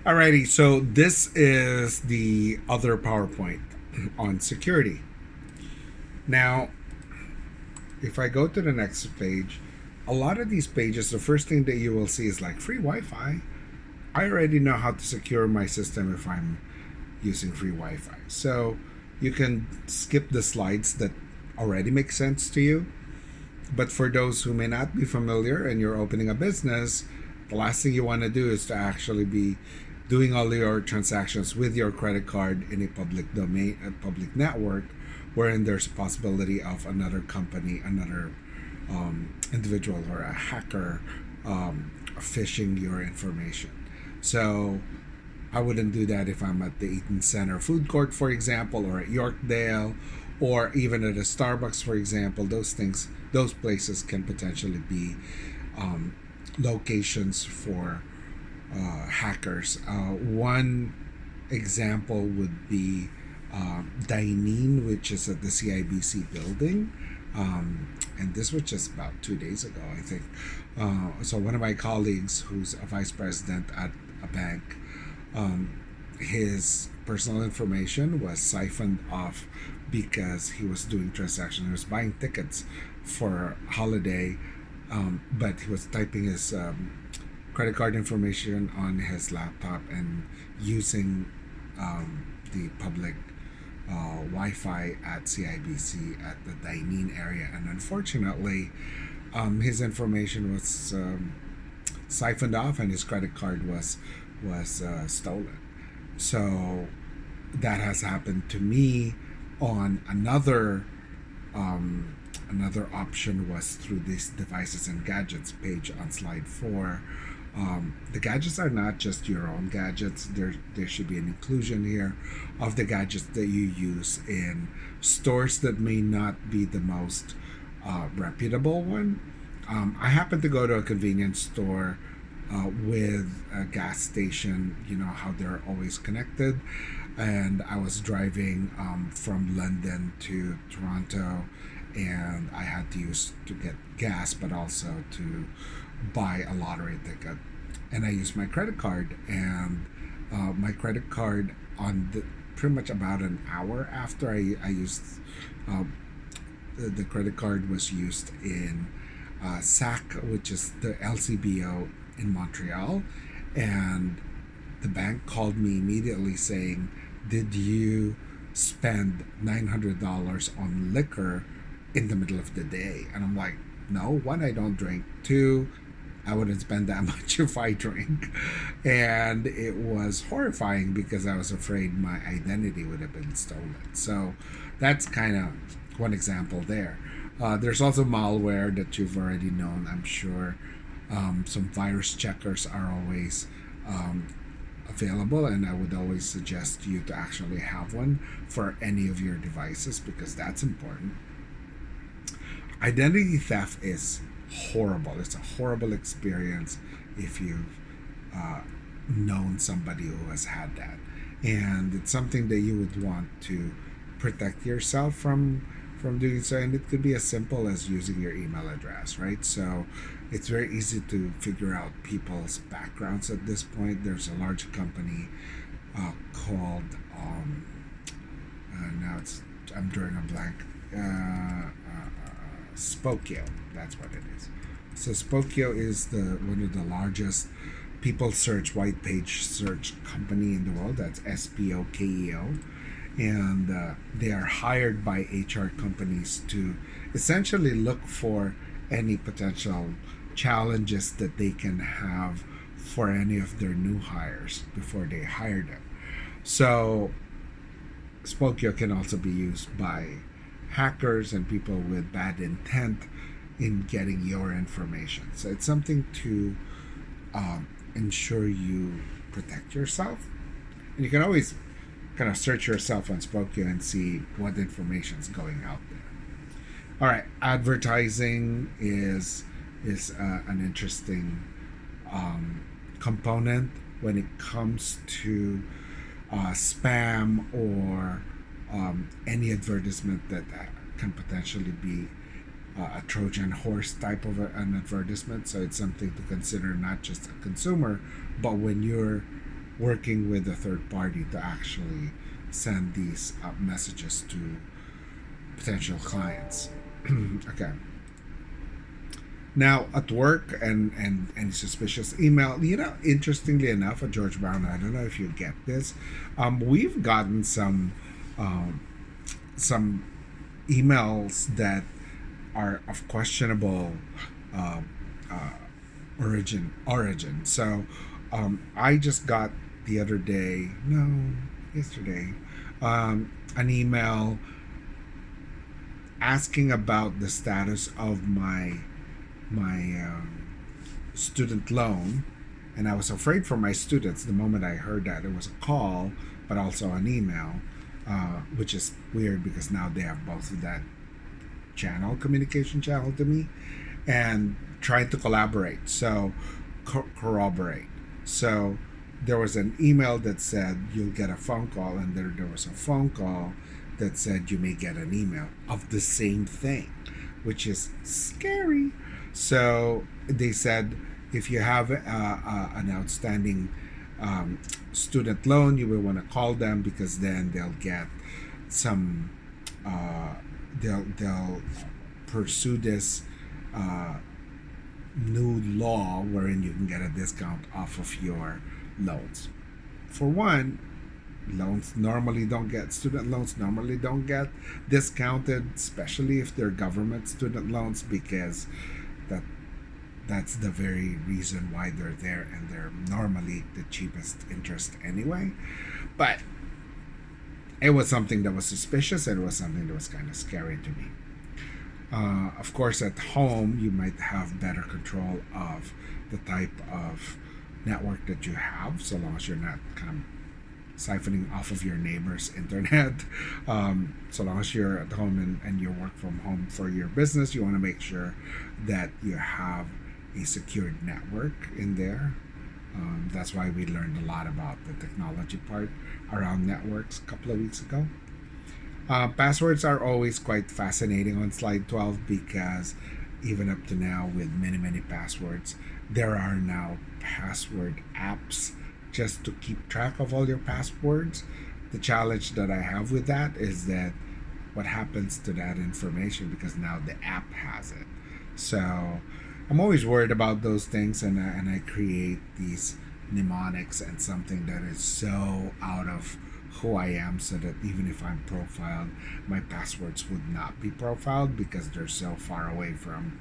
Alrighty, so this is the other PowerPoint on security. Now, if I go to the next page, a lot of these pages, the first thing that you will see is like free Wi-Fi. I already know how to secure my system if I'm using free Wi-Fi. So you can skip the slides that already make sense to you. But for those who may not be familiar and you're opening a business, the last thing you want to do is to actually be doing all your transactions with your credit card in a public domain, a public network, wherein there's a possibility of another company, another individual or a hacker phishing your information. So I wouldn't do that if I'm at the Eaton Center food court, for example, or at Yorkdale, or even at a Starbucks, for example. Those places can potentially be locations for hackers. One example would be Dineen, which is at the CIBC building. And this was just about 2 days ago, I think. So one of my colleagues, who's a vice president at a bank, his personal information was siphoned off because he was doing transactions. He was buying tickets for a holiday, but he was typing his credit card information on his laptop and using the public Wi-Fi at CIBC at the Dineen area, and unfortunately, his information was siphoned off, and his credit card was stolen. So that has happened to me. On another option was through this devices and gadgets page on slide 4. The gadgets are not just your own gadgets. There should be an inclusion here of the gadgets that you use in stores that may not be the most reputable one. I happen to go to a convenience store with a gas station, you know how they're always connected. And I was driving from London to Toronto, and I had to use to get gas, but also to buy a lottery ticket. And I used my credit card, and my credit card on pretty much about an hour after I used the credit card was used in SAC, which is the LCBO in Montreal, and the bank called me immediately saying, "Did you spend $900 on liquor in the middle of the day?" And I'm like, "No, one, I don't drink. Two, I wouldn't spend that much if I drink." And it was horrifying because I was afraid my identity would have been stolen. So that's kind of one example there. There's also malware that you've already known, I'm sure. Some virus checkers are always available, and I would always suggest you to actually have one for any of your devices because that's important. Identity theft is horrible. It's a horrible experience if you've known somebody who has had that, and it's something that you would want to protect yourself from doing so. And it could be as simple as using your email address, right? So it's very easy to figure out people's backgrounds at this point. There's a large company called I'm drawing a blank. Spokio, that's what it is. So Spokio is one of the largest people search white page search company in the world. That's SPOKEO, and they are hired by HR companies to essentially look for any potential challenges that they can have for any of their new hires before they hire them. So Spokio can also be used by hackers and people with bad intent in getting your information. So it's something to ensure you protect yourself. And you can always kind of search yourself on Spokio and see what information is going out there. All right, advertising is an interesting component when it comes to spam or any advertisement that can potentially be a Trojan horse type of an advertisement. So it's something to consider, not just a consumer, but when you're working with a third party to actually send these messages to potential clients. Okay. Now, at work and any suspicious email, interestingly enough, at George Brown, I don't know if you get this, we've gotten um, some emails that are of questionable uh, uh, origin. So I just got the other day, no, yesterday, an email asking about the status of my student loan, and I was afraid for my students the moment I heard that. It was a call, but also an email, which is weird because now they have both of that communication channel to me, and trying to collaborate, so corroborate. So there was an email that said you'll get a phone call, and there was a phone call that said you may get an email of the same thing, which is scary. So they said if you have an outstanding student loan, you will want to call them because then they'll get some. They'll pursue this new law wherein you can get a discount off of your loans. For one, student loans normally don't get discounted, especially if they're government student loans, because that that's the very reason why they're there, and they're normally the cheapest interest anyway. But it was something that was suspicious, and it was something that was kind of scary to me. Of course, at home, you might have better control of the type of network that you have, so long as you're not kind of siphoning off of your neighbor's internet. So long as you're at home and you work from home for your business, you want to make sure that you have a secured network in there. That's why we learned a lot about the technology part around networks a couple of weeks ago. Passwords are always quite fascinating on slide 12, because even up to now, with many passwords, there are now password apps just to keep track of all your passwords. The challenge that I have with that is that what happens to that information, because now the app has it. So I'm always worried about those things, and I create these mnemonics and something that is so out of who I am, so that even if I'm profiled, my passwords would not be profiled because they're so far away from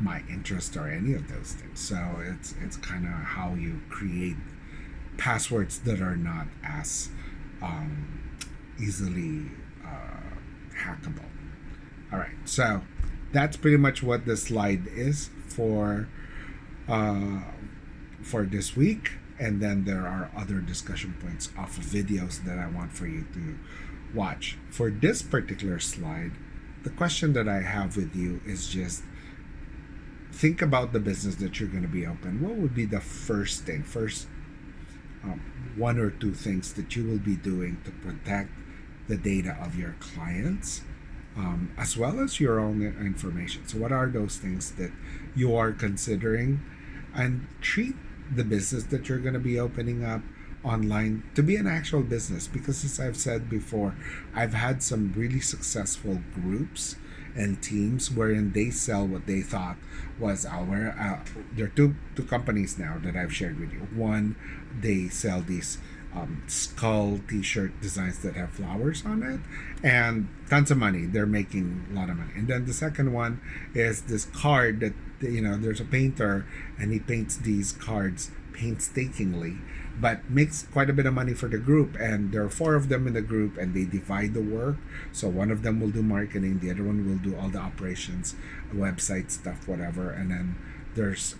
my interest or any of those things. So it's kind of how you create passwords that are not as easily hackable. All right, so that's pretty much what the slide is for this week. And then there are other discussion points off of videos that I want for you to watch. For this particular slide, the question that I have with you is just think about the business that you're going to be open. What would be the first one or two things that you will be doing to protect the data of your clients, as well as your own information? So what are those things that you are considering? And treat the business that you're going to be opening up online to be an actual business, because as I've said before, I've had some really successful groups and teams wherein they sell what they thought was our there are two companies now that I've shared with you. One, they sell these skull t-shirt designs that have flowers on it, and tons of money. They're making a lot of money. And then the second one is this card that, there's a painter, and he paints these cards painstakingly, but makes quite a bit of money for the group. And there are 4 of them in the group, and they divide the work. So one of them will do marketing, the other one will do all the operations, website stuff, whatever, and then there's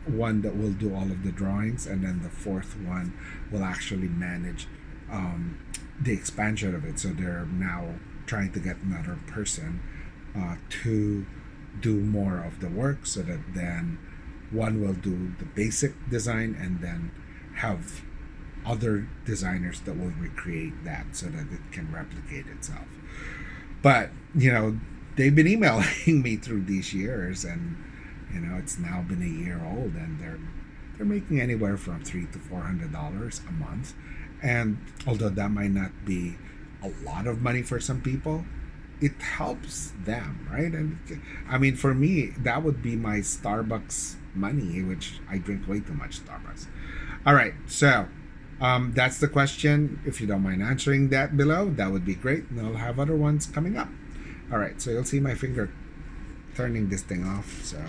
one that will do all of the drawings, and then the fourth one will actually manage the expansion of it. So they're now trying to get another person to do more of the work, so that then one will do the basic design, and then have other designers that will recreate that so that it can replicate itself. But they've been emailing me through these years, and it's now been a year old, and they're making anywhere from $300 to $400 a month. And although that might not be a lot of money for some people, it helps them, right? And I mean, for me, that would be my Starbucks money, which I drink way too much Starbucks. All right, so that's the question. If you don't mind answering that below, that would be great. And I'll have other ones coming up. All right, so you'll see my finger turning this thing off. So